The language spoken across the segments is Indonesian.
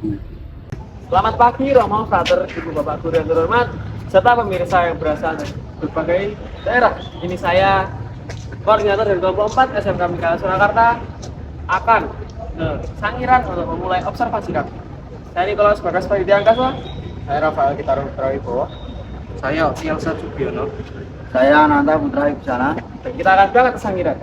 Selamat pagi Romo, Frater, Ibu Bapak Guru yang terhormat, serta pemirsa yang berasal dari berbagai daerah. Ini saya, koordinator dari kelompok 4 SMK Mikael Surakarta, akan ke Sangiran untuk memulai observasi kami. Saya Nikolas Bagas Pahiti Angkasa. Saya Rafael Gitaru Putra Wibowo. Saya Tielsa Sugiono. Saya Ananta Putra Ibsana. Dan kita akan berangkat ke Sangiran.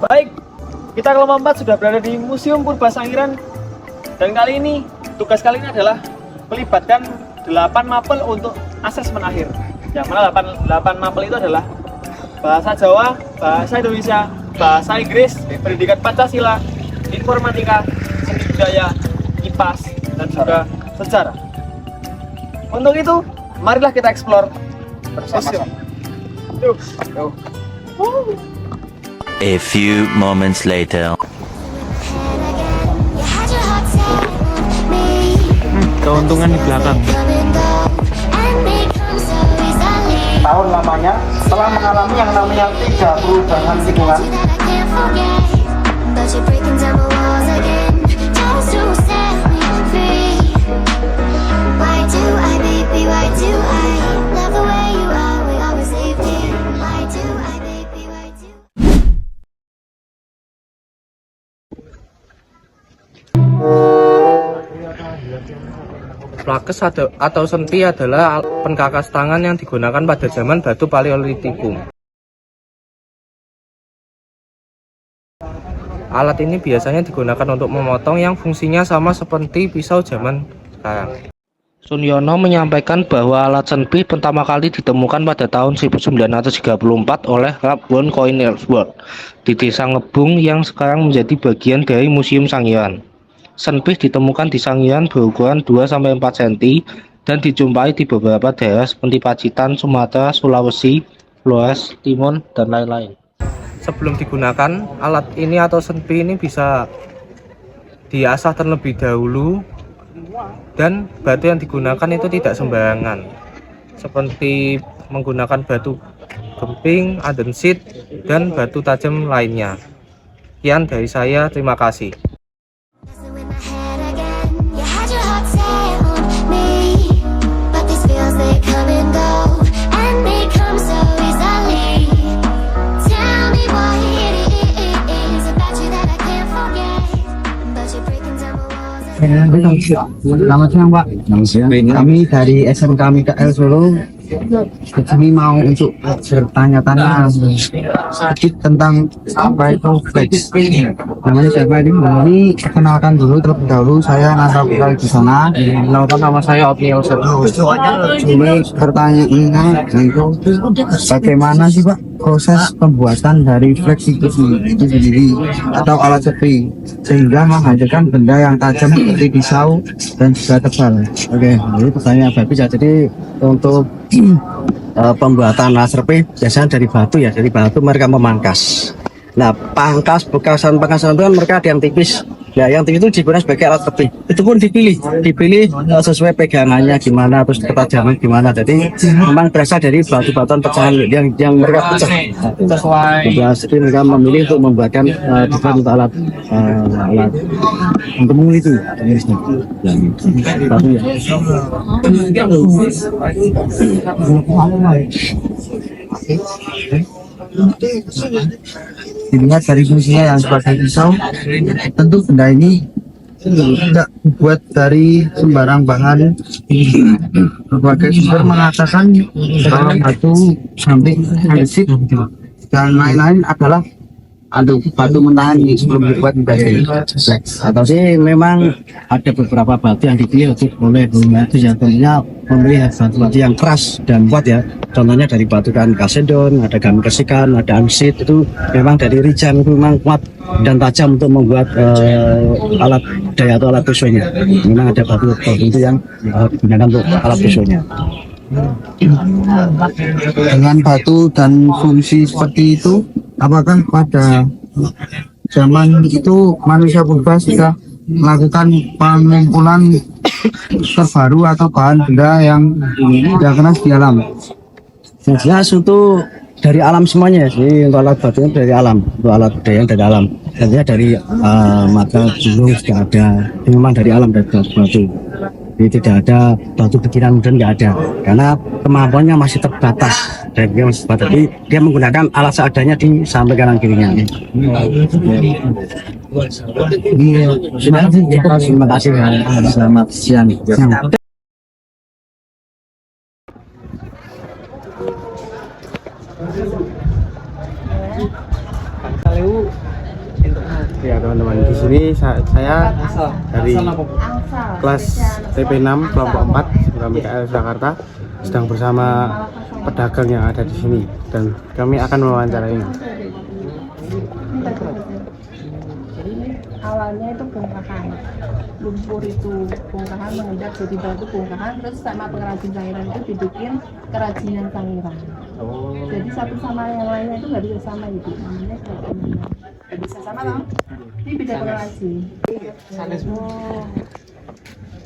Baik, kita kelompok 4 sudah berada di Museum Purba Sangiran. Dan kali ini, tugas kali ini adalah melibatkan 8 mapel untuk asesmen akhir. Yang mana 8 mapel itu adalah bahasa Jawa, bahasa Indonesia, bahasa Inggris, pendidikan Pancasila, informatika, seni budaya, IPAS, dan juga sejarah. Untuk itu, marilah kita explore Bersama-sama. Yuk. A few moments later. Keuntungan di belakang. Tahun lamanya setelah mengalami yang namanya 3 perubahan lingkungan. Plakes atau senpi adalah pengkakas tangan yang digunakan pada zaman batu Paleolitikum. Alat ini biasanya digunakan untuk memotong yang fungsinya sama seperti pisau zaman sekarang. Sunyono menyampaikan bahwa alat senpi pertama kali ditemukan pada tahun 1934 oleh Ralph von Koenigsberg di Desa Ngebung yang sekarang menjadi bagian dari Museum Sangiran. Senpih ditemukan di Sangiran berukuran 2-4 cm dan dijumpai di beberapa daerah seperti Pacitan, Sumatera, Sulawesi, Flores, Timor, dan lain-lain. Sebelum digunakan, alat ini atau senpih ini bisa diasah terlebih dahulu dan batu yang digunakan itu tidak sembarangan, seperti menggunakan batu gemping, andesit, dan batu tajam lainnya. Sekian dari saya, terima kasih. Selamat siang Pak. Selamat siang. Kami dari SMK Mikael Solo kesini mau untuk bertanya-tanya sedikit tentang apa itu flex. Namanya siapa ini? Ini perkenalkan dulu terlebih dahulu, saya Nanta Putra di sana. Kenalkan, nama saya Opniel Serno. Cuma pertanyaannya itu bagaimana sih Pak proses pembuatan dari flex itu sendiri atau alat sepi sehingga menghasilkan benda yang tajam seperti pisau dan juga tebal. Oke, jadi pertanyaan Bapak bisa. Jadi untuk pembuatan laser P biasanya dari batu ya, dari batu mereka memangkas. Nah, pangkasan itu kan mereka ada yang tipis. Nah, yang tipis itu digunakan sebagai alat tepi. Itu pun dipilih sesuai pegangannya gimana, terus ketajaman gimana. Jadi memang berasal dari batu-batuan pecahan yang mereka pecah. Jadi mereka memilih untuk membuatkan untuk alat untuk itu. Batu ya. Dilihat dari fungsinya yang sebagai pisau, tentu benda ini tidak dibuat dari sembarang bahan. Berbagai sumber mengatakan bahwa batu samping andesit dan lain-lain adalah batu mentah ini sebelum dibuat menjadi flex. Atau sih memang ada beberapa batu yang dipilih untuk oleh batu ya, tentunya memilih batu-batu yang keras dan kuat ya. Contohnya dari batu kan kasedon, ada gamkesikan, ada ansit, itu memang dari Rijang itu memang kuat dan tajam untuk membuat alat daya atau alat pisaunya. Memang ada batu tertentu yang digunakan untuk alat pisaunya. Dengan batu dan fungsi seperti itu, apakah pada zaman itu manusia purba sudah melakukan pengumpulan terbaru atau bahan benda yang tidak kenal di alam? Yang jelas itu dari alam semuanya sih, untuk alat batunya dari alam, untuk alat budaya yang dari alam. Tentunya dari mata gunung juga ada, ini memang dari alam, dari batu. Jadi tidak ada batu bikinan modern, nggak ada, karena kemampuannya masih terbatas. Dan dia masih terbatas. Jadi dia menggunakan alat seadanya di samping kanan kirinya. Terima kasih. Selamat siang. Ya teman-teman, di sini saya dari kelas TP6 kelompok 4 SMK Jakarta sedang bersama pedagang yang ada di sini dan kami akan mewawancarainya. Awalnya itu bongkahan, lumpur itu bongkahan mengendap jadi batu bongkahan, terus sama pengrajin Sangiran itu dibikin kerajinan Sangiran. Jadi satu sama yang lainnya itu nggak bisa sama gitu, namanya kerajinan. Nggak bisa sama loh, ini beda pengrajin.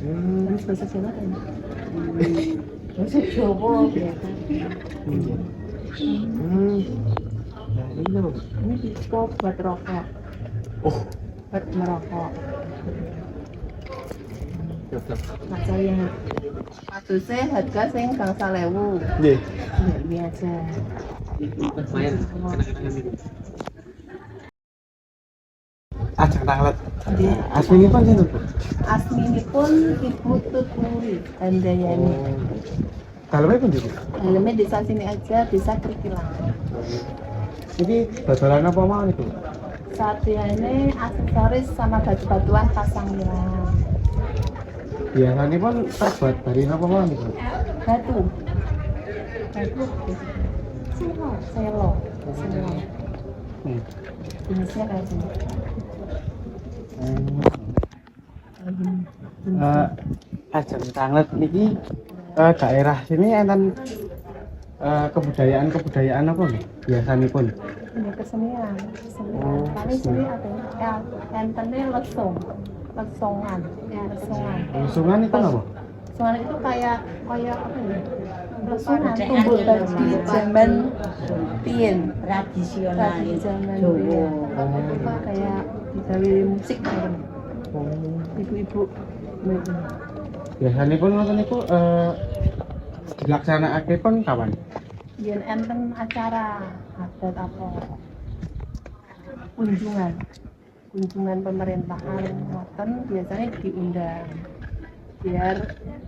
Oh, terus bahasa Jawa kan? Bahasa Jawa biasa. Ini cukup buat rokok. Buat merokok. Macam yang kasusnya harga sing gangsal ewu. Nggih. Biasa. Ajeng tanglet. Asminipun sinten, Bu? Asminipun Ibu Tuturi Handayani. Dalemnya pun Bu? Dalamnya desa sini aja, desa Krikilang. Ini dodolan apa mau nih, Bu? Satuannya aksesoris sama batu-batuan Sangiran. Biasanya pun terbuat dari apa mau nih, Bu? Batu. Selo. Jenisnya kayak gini. Ajeng tanglet niki daerah sini enten kebudayaan apa nih biasanya pun? Ini kesenian. Paling sini ada entennya lesongan. Lesungan itu apa? Lesungan itu kayak apa ya? Lesungan tumbuk bagi zaman Pien. Tradisional zaman Pien. Itu kayak digawe musik kan. Ibu-ibu. Biasanya pun ngoten niku dilaksanakake pun kapan? Yen enten acara adat apa? Kunjungan pemerintahan ngoten biasanya diundang biar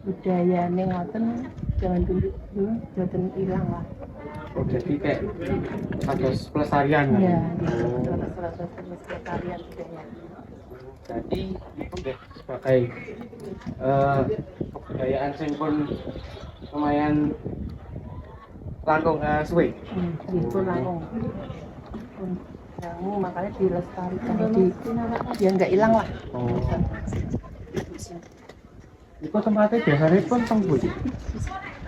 budayane ngoten jangan dulu hilang lah. Oh, jadi kayak status pelestarian kan? Iya, status pelestarian budaya. Jadi itu deh sebagai kebudayaan sing pun lumayan langkung suwe. Itu langkung. Yang makanya dilestarikan biar nggak hilang lah. Oh. Itu tempatnya biasanya pun tembus.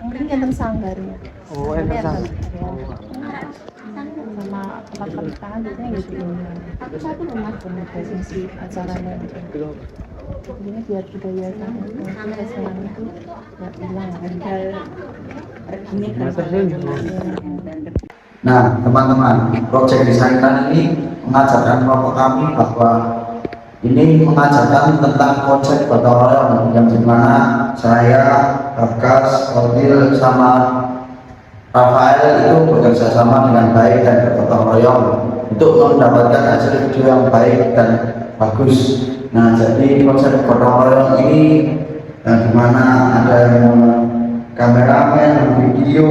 Mungkin enten sanggarnya. Oh, enten sanggar. Sama tempat pernikahan biasanya gitu. Satu rumah sisi acaranya. Ini biar budaya sama kesenangan itu nggak hilang. Nah, teman-teman, proyek desain ini mengajarkan kelompok kami bahwa ini mengajarkan tentang konsep gotong royong yang dimana saya, Bagas, Odil, sama Rafael itu bekerja sama dengan baik dan bergotong royong untuk mendapatkan hasil video yang baik dan bagus. Nah, jadi konsep gotong royong ini dimana ada yang kameramen, video,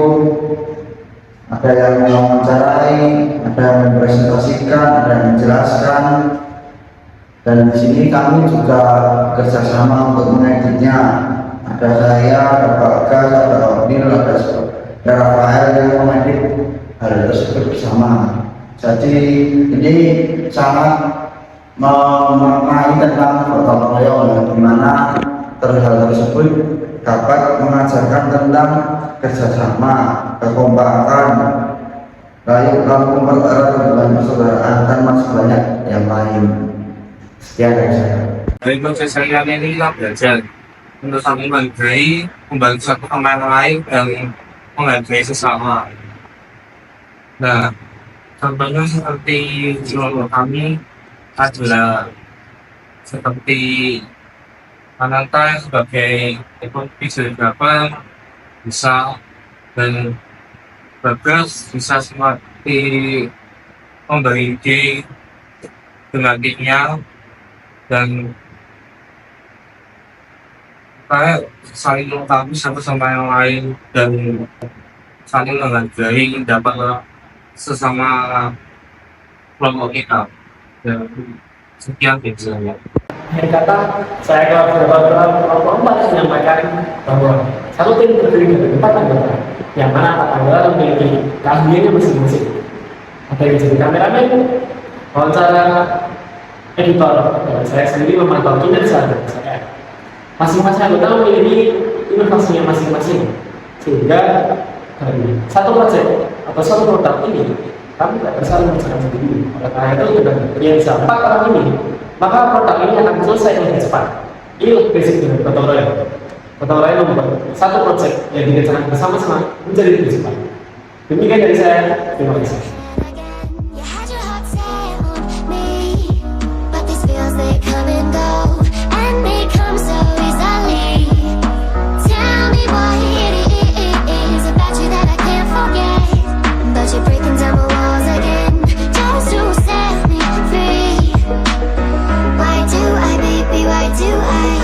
ada yang mewawancarai, ada yang mempresentasikan, ada yang menjelaskan. Dan di sini kami juga kerjasama untuk mengeditnya. Ada saya, ada Pak Gas, ada Abdil, ada Rafael yang mengedit hal tersebut bersama. Jadi ini sangat memaknai tentang gotong royong, di mana hal tersebut dapat mengajarkan tentang kerjasama, kekompakan, lalu mempererat hubungan persaudaraan dan masih banyak yang lain. Sekian dari saya. Dari proses saya ini kita belajar untuk saling menghargai, membantu satu sama yang lain, dan menghargai sesama. Nah, contohnya seperti kelompok kami adalah seperti Ananta sebagai videografer bisa, dan Bagas bisa seperti memberi ide dengan timnya, dan kayak saling melengkapi satu sama yang lain dan saling menghargai dapat sesama kelompok kita. Dan sekian biasanya. Akhir kata, saya kelompok 4 menyampaikan bahwa satu tim terdiri dari 4 anggota, yang mana 4 anggota memiliki keahliannya masing-masing. Ada yang jadi kameramen, wawancara, editor, dan saya sendiri memantau kinerja saya. Masing-masing anggota memiliki inovasinya masing-masing, sehingga dari satu proyek atau satu produk ini kami tidak bisa mengerjakan sendiri. Oleh karena itu, dengan kinerja 4 orang ini, maka produk ini akan selesai lebih cepat. Inilah basic dari gotong royong. Gotong royong membuat satu proyek yang dikerjakan bersama-sama menjadi lebih cepat. Demikian dari saya, terima kasih. You had your heart set on me, but these feels they come and go, and they come so easily. Tell me why it is about you that I can't forget, but you're breaking down my walls again, just to set me free. Why do I, baby, why do I